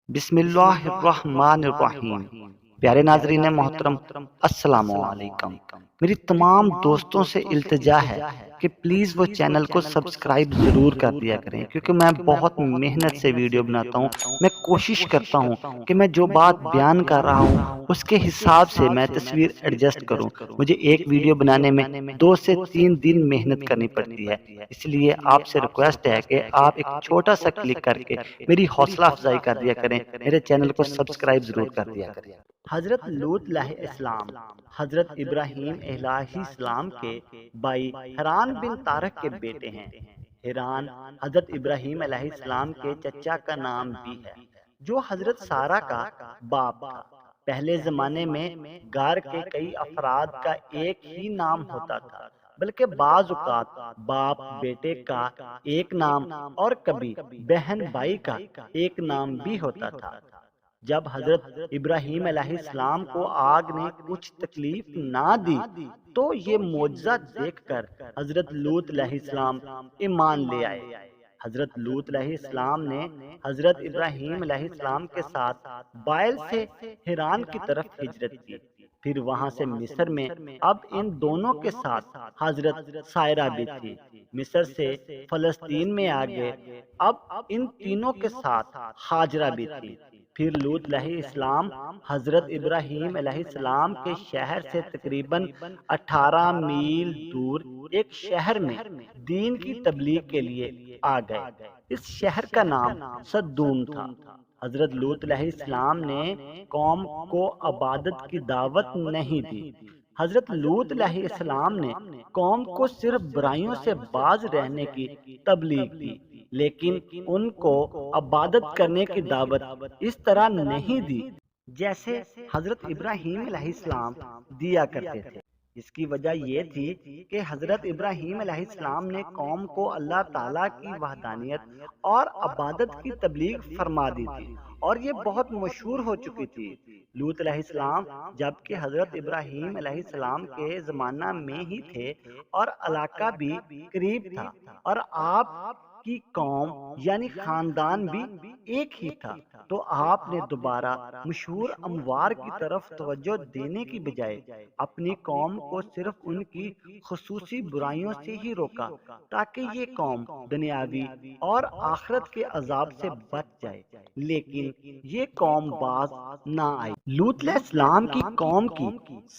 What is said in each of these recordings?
بسم اللہ الرحمن الرحیم۔ پیارے ناظرین محترم، السلام علیکم۔ میری تمام دوستوں سے التجا ہے کہ پلیز وہ چینل کو سبسکرائب ضرور کر دیا کریں، کیونکہ میں بہت محنت سے ویڈیو بناتا ہوں۔ میں کوشش کرتا ہوں کہ میں جو بات بیان کر رہا ہوں اس کے حساب سے میں تصویر ایڈجسٹ کروں۔ مجھے ایک ویڈیو بنانے میں 2 سے 3 دن محنت کرنی پڑتی ہے، اس لیے آپ سے ریکویسٹ ہے کہ آپ ایک چھوٹا سا کلک کر کے میری حوصلہ افزائی کر دیا کریں، میرے چینل کو سبسکرائب ضرور کر دیا کریں۔ حضرت لوط علیہ السلام حضرت ابراہیم علیہ السلام کے بھائی حران بن تارک کے بیٹے ہیں۔ حران حضرت ابراہیم علیہ السلام کے چچا کا نام بھی ہے، جو حضرت سارہ کا باپ تھا۔ پہلے زمانے میں گھر کے کئی افراد کا ایک ہی نام ہوتا تھا، بلکہ بعض اوقات باپ بیٹے کا ایک نام اور کبھی بہن بھائی کا ایک نام بھی ہوتا تھا۔ جب حضرت ابراہیم علیہ السلام کو آگ نے کچھ تکلیف نہ دی تو یہ معجزہ دیکھ کر حضرت لوط علیہ السلام ایمان لے آئے۔ حضرت لوط علیہ السلام نے حضرت ابراہیم علیہ السلام کے ساتھ بائل سے حران کی طرف ہجرت کی، پھر وہاں سے مصر میں۔ اب ان دونوں کے ساتھ حضرت سائرہ بھی تھی۔ مصر سے فلسطین میں آگے اب ان تینوں کے ساتھ ہاجرہ بھی تھی۔ پھر لوط علیہ السلام حضرت ابراہیم علیہ السلام کے شہر سے تقریباً 18 میل دور ایک شہر میں دین کی تبلیغ کے لیے آ گئے۔ اس شہر کا نام صدوم تھا۔ حضرت لوط علیہ السلام نے قوم کو عبادت کی دعوت نہیں دی۔ حضرت لوط علیہ السلام نے قوم کو صرف برائیوں سے باز رہنے کی تبلیغ دی، لیکن ان کو عبادت کرنے کی دعوت اس طرح نہیں دی جیسے حضرت ابراہیم علیہ السلام دیا کرتے تھے۔ اس کی وجہ یہ تھی کہ حضرت ابراہیم علیہ السلام نے قوم کو اللہ تعالیٰ کی وحدانیت اور عبادت کی تبلیغ فرما دی تھی، اور یہ بہت مشہور ہو چکی تھی۔ لوط علیہ السلام جبکہ حضرت ابراہیم علیہ السلام کے زمانہ میں ہی تھے اور علاقہ بھی قریب تھا، اور آپ کی قوم یعنی خاندان بھی ایک ہی تھا، تو آپ نے دوبارہ مشہور اموار کی طرف توجہ دینے کی بجائے اپنی قوم کو صرف ان کی خصوصی برائیوں سے ہی روکا، تاکہ یہ قوم دنیاوی اور آخرت کے عذاب سے بچ جائے، لیکن یہ قوم باز نہ آئی۔ لوط علیہ السلام کی قوم کی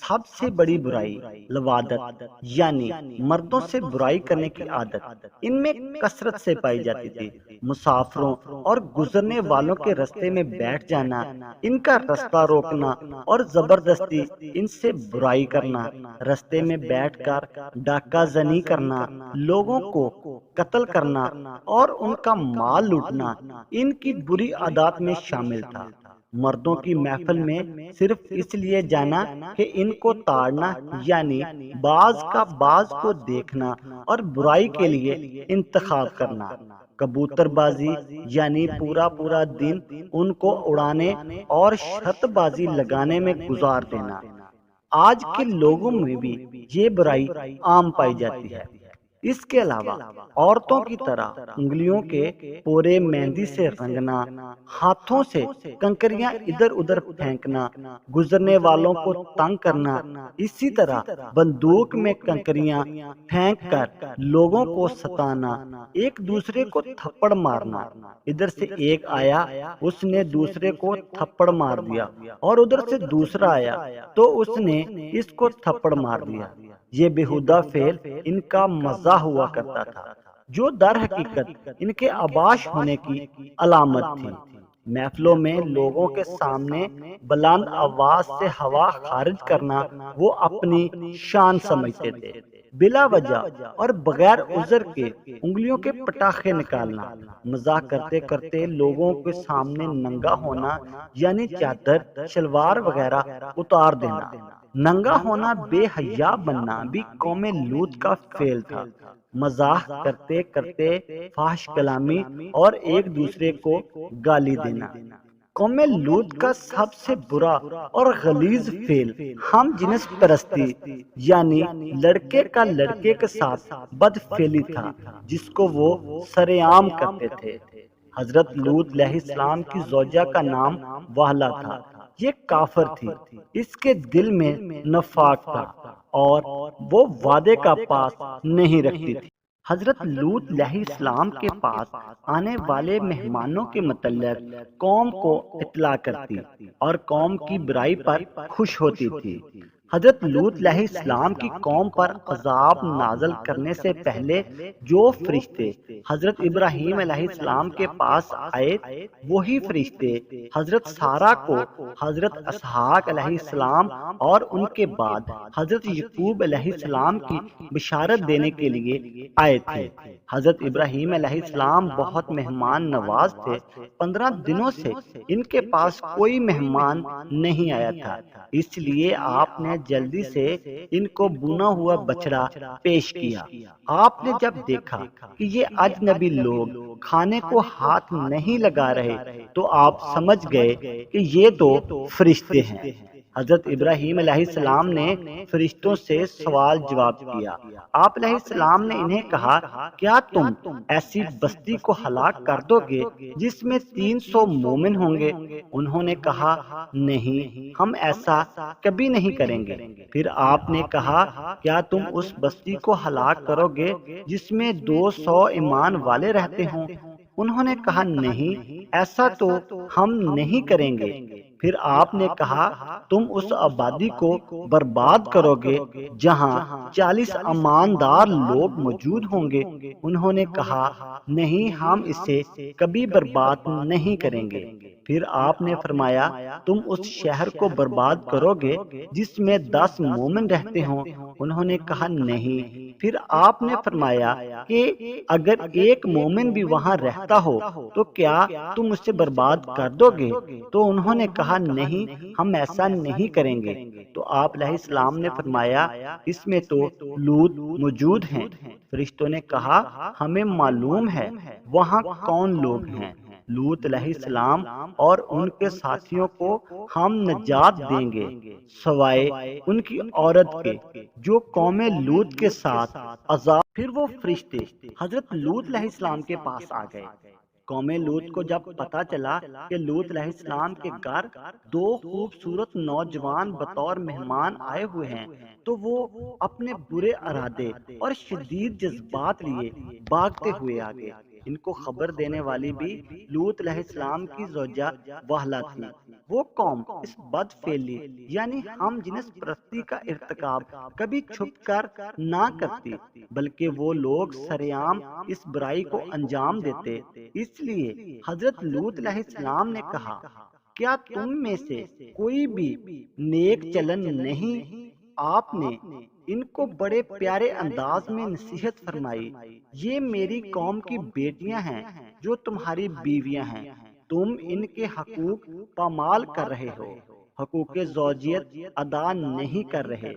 سب سے بڑی برائی لوادت یعنی مردوں سے برائی کرنے کی عادت ان میں کثرت سے پائی جاتی تھی۔ مسافروں اور گزرنے والوں کے رستے میں بیٹھ جانا، ان کا رستہ روکنا اور زبردستی ان سے برائی کرنا، رستے میں بیٹھ کر ڈاکہ زنی کرنا، لوگوں کو قتل کرنا اور ان کا مال لوٹنا ان کی بری عادات میں شامل تھا۔ مردوں کی محفل میں صرف اس لیے جانا کہ ان کو تاڑنا یعنی بعض کا بعض کو دیکھنا اور برائی کے لیے انتخاب کرنا، کبوتر بازی یعنی پورا دن ان کو اڑانے اور شرط بازی لگانے میں گزار دینا۔ آج کے لوگوں میں بھی یہ برائی عام پائی جاتی ہے۔ اس کے علاوہ عورتوں کی طرح انگلیوں کے پورے مہندی سے رنگنا، ہاتھوں سے کنکریاں ادھر ادھر پھینکنا، گزرنے والوں کو تنگ کرنا، اسی طرح بندوق میں کنکریاں پھینک کر لوگوں کو ستانا، ایک دوسرے کو تھپڑ مارنا۔ ادھر سے ایک آیا، اس نے دوسرے کو تھپڑ مار دیا، اور ادھر سے دوسرا آیا تو اس نے اس کو تھپڑ مار دیا۔ یہ بےہودہ فعل ان کا مزاح ہوا کرتا تھا، جو در حقیقت ان کے اباش ہونے کی علامت تھی۔ محفلوں میں لوگوں کے سامنے بلند آواز سے ہوا خارج کرنا وہ اپنی شان سمجھتے تھے۔ بلا وجہ اور بغیر عذر کے انگلیوں کے پٹاخے نکالنا، مزاح کرتے کرتے لوگوں کے سامنے ننگا ہونا یعنی چادر شلوار وغیرہ اتار دینا۔ ننگا ہونا، بے حیا بننا بھی قوم لوط کا فعل تھا۔ مزاح کرتے کرتے فحش کلامی اور ایک دوسرے کو گالی دینا۔ قوم لوط کا سب سے برا اور غلیظ فعل ہم جنس پرستی یعنی لڑکے کا لڑکے کے ساتھ بدفعلی تھا، جس کو وہ سرعام کرتے تھے۔ حضرت لوط علیہ السلام کی زوجہ کا نام وہلا تھا۔ یہ کافر تھی، اس کے دل میں نفاق تھا اور وہ وعدے کا پاس نہیں رکھتی تھی۔ حضرت لوط علیہ السلام کے پاس آنے والے مہمانوں کے متعلق قوم کو اطلاع کرتی اور قوم کی برائی پر خوش ہوتی تھی۔ حضرت لوط علیہ السلام کی قوم پر عذاب نازل کرنے سے پہلے جو فرشتے حضرت ابراہیم علیہ السلام کے پاس آئے، وہی فرشتے حضرت سارہ کو حضرت اسحاق علیہ السلام اور ان کے بعد حضرت یعقوب علیہ السلام کی بشارت دینے کے لیے آئے تھے۔ حضرت ابراہیم علیہ السلام بہت مہمان نواز تھے۔ 15 دنوں سے ان کے پاس کوئی مہمان نہیں آیا تھا، اس لیے آپ نے جلدی سے ان کو بنا ہوا بچڑا پیش کیا۔ آپ نے جب دیکھا کہ یہ اجنبی لوگ کھانے کو ہاتھ نہیں لگا رہے تو آپ سمجھ گئے کہ یہ تو فرشتے ہیں۔ حضرت ابراہیم علیہ السلام نے فرشتوں سے سوال جواب کیا۔ آپ علیہ السلام نے انہیں کہا، کیا تم ایسی بستی کو ہلاک کر دو گے جس میں 300 مومن ہوں گے؟ انہوں نے کہا، نہیں، ہم ایسا کبھی نہیں کریں گے۔ پھر آپ نے کہا، کیا تم اس بستی کو ہلاک کرو گے جس میں 200 ایمان والے رہتے ہوں؟ انہوں نے کہا، نہیں، ایسا تو ہم نہیں کریں گے۔ پھر آپ نے کہا، تم اس آبادی کو برباد کرو گے جہاں 40 ایماندار لوگ موجود ہوں گے؟ انہوں نے کہا، نہیں، ہم اسے کبھی برباد نہیں کریں گے۔ پھر آپ نے فرمایا، تم اس شہر کو برباد کرو گے جس میں 10 مومن رہتے ہوں؟ انہوں نے کہا، نہیں۔ پھر آپ نے فرمایا کہ اگر ایک مومن بھی وہاں رہتا ہو تو کیا تم اسے برباد کر دو گے؟ تو انہوں نے کہا، نہیں، ہم ایسا نہیں کریں گے۔ تو آپ علیہ السلام نے فرمایا، اس میں تو لوط موجود ہیں۔ فرشتوں نے کہا، ہمیں معلوم ہے وہاں کون لوگ ہیں۔ لوط علیہ السلام اور ان کے ساتھیوں کو ہم نجات دیں گے سوائے ان کی عورت کے جو قوم لوط کے ساتھ عذاب۔ پھر وہ فرشتے حضرت لوط علیہ السلام کے پاس آ گئے۔ قوم لوط کو جب پتا چلا کہ لوط علیہ السلام کے گھر 2 خوبصورت نوجوان بطور مہمان آئے ہوئے ہیں تو وہ اپنے برے ارادے اور شدید جذبات لیے بھاگتے ہوئے آ گئے۔ ان کو خبر دینے والی بھی لوط علیہ السلام کی زوجہ وہلا تھی۔ وہ قوم اس بد فعلی یعنی ہم جنس پرستی کا ارتکاب کبھی چھپ کر نہ کرتی، بلکہ وہ لوگ سرعام اس برائی کو انجام دیتے۔ اس لیے حضرت لوط علیہ السلام نے کہا، کیا تم میں سے کوئی بھی نیک چلن نہیں؟ آپ نے ان کو بڑے پیارے انداز میں نصیحت فرمائی، یہ میری قوم کی بیٹیاں ہیں جو تمہاری بیویاں ہیں، تم ان کے حقوق پامال کر رہے ہو، حقوق زوجیت ادا نہیں کر رہے،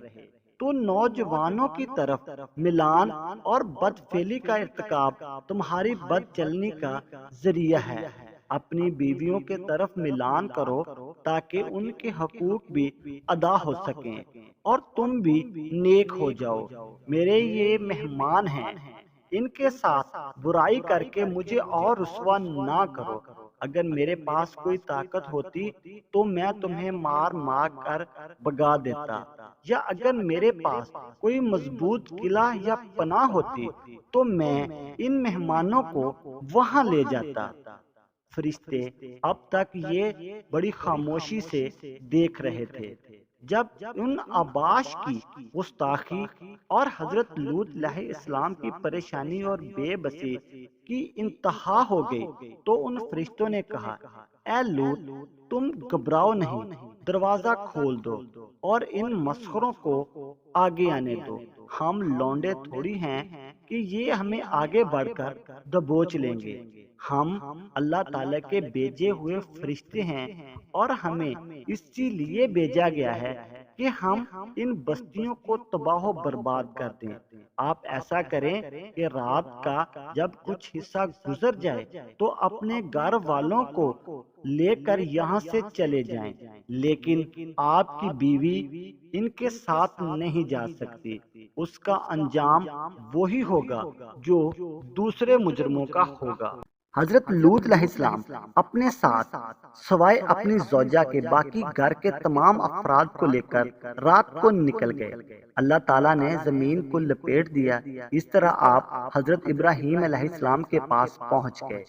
تو نوجوانوں کی طرف ملان اور بد فعلی کا ارتکاب تمہاری بد چلنی کا ذریعہ ہے۔ اپنی بیویوں کے طرف ملان کرو تاکہ ان کے حقوق بھی ادا ہو سکیں اور تم بھی نیک ہو جاؤ۔ میرے یہ مہمان ہیں، ان کے ساتھ برائی کر کے مجھے اور رسوا نہ کرو۔ اگر میرے پاس کوئی طاقت ہوتی تو میں تمہیں مار مار کر بھگا دیتا، یا اگر میرے پاس کوئی مضبوط قلعہ یا پناہ ہوتی تو میں ان مہمانوں کو وہاں لے جاتا۔ فرشتے اب تک یہ بڑی خاموشی سے دیکھ رہے تھے۔ جب ان آباش کی گستاخی اور حضرت لوط علیہ السلام کی پریشانی اور بے بسی کی انتہا ہو گئی تو ان فرشتوں نے کہا، اے لوط، تم گھبراؤ نہیں، دروازہ کھول دو اور ان مسخروں کو آگے آنے دو۔ ہم لونڈے تھوڑی ہیں کہ یہ ہمیں آگے بڑھ کر دبوچ لیں گے۔ ہم اللہ تعالیٰ کے بھیجے ہوئے فرشتے ہیں اور ہمیں اسی لیے بھیجا گیا ہے کہ ہم ان بستیوں کو تباہ و برباد کر دیں۔ آپ ایسا کریں کہ رات کا جب کچھ حصہ گزر جائے تو اپنے گھر والوں کو لے کر یہاں سے چلے جائیں، لیکن آپ کی بیوی ان کے ساتھ نہیں جا سکتی۔ اس کا انجام وہی ہوگا جو دوسرے مجرموں کا ہوگا۔ حضرت لوط علیہ السلام اپنے ساتھ سوائے اپنی زوجہ کے باقی گھر کے تمام افراد کو لے کر رات کو نکل گئے۔ اللہ تعالیٰ نے زمین کو لپیٹ دیا۔ اس طرح آپ حضرت ابراہیم علیہ السلام کے پاس پہنچ گئے۔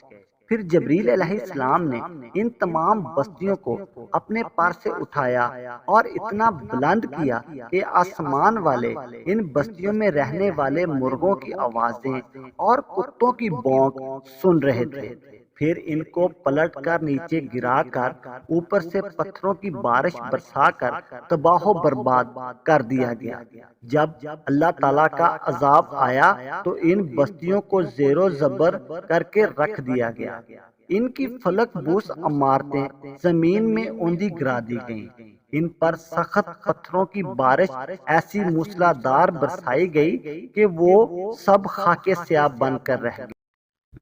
پھر جبریل علیہ السلام نے ان تمام بستیوں کو اپنے پر سے اٹھایا اور اتنا بلند کیا کہ آسمان والے ان بستیوں میں رہنے والے مرغوں کی آوازیں اور کتوں کی بونک سن رہے تھے۔ پھر ان کو پلٹ کر نیچے گرا کر اوپر سے پتھروں کی بارش برسا کر تباہ و برباد کر دیا گیا۔ جب اللہ تعالیٰ کا عذاب آیا تو ان بستیوں کو زیر و زبر کر کے رکھ دیا گیا۔ ان کی فلک بوس عمارتیں زمین میں اوندھی گرا دی گئیں۔ ان پر سخت پتھروں کی بارش ایسی موسلادھار برسائی گئی کہ وہ سب خاک سیاہ بن کر رہ گئے۔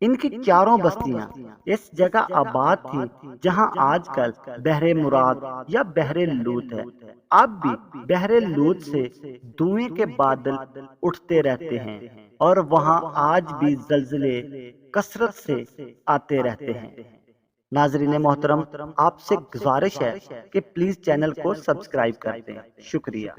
ان کی چاروں بستیاں اس جگہ آباد تھیں جہاں آج کل بحر مراد یا بحر لوط ہے۔ اب بھی بحر لوط سے دھوئیں کے بادل اٹھتے رہتے ہیں اور وہاں آج بھی زلزلے کثرت سے آتے رہتے ہیں۔ ناظرین محترم، آپ سے گزارش ہے کہ پلیز چینل کو سبسکرائب کر دیں۔ شکریہ۔